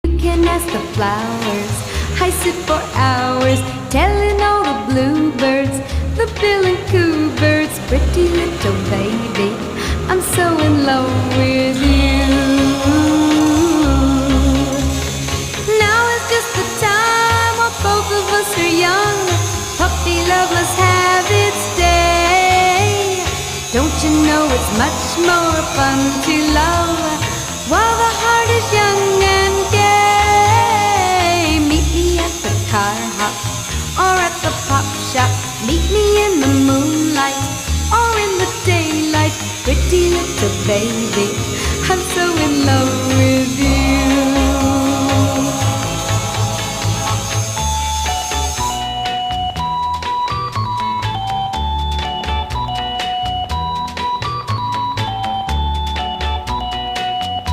You can ask the flowers. I sit for hours telling all the bluebirds, the bill and coo birds, pretty little baby, I'm so in love with you. Now is just the time while both of us are young. Puppy love must have its day. Don't you know it's much more fun to love while the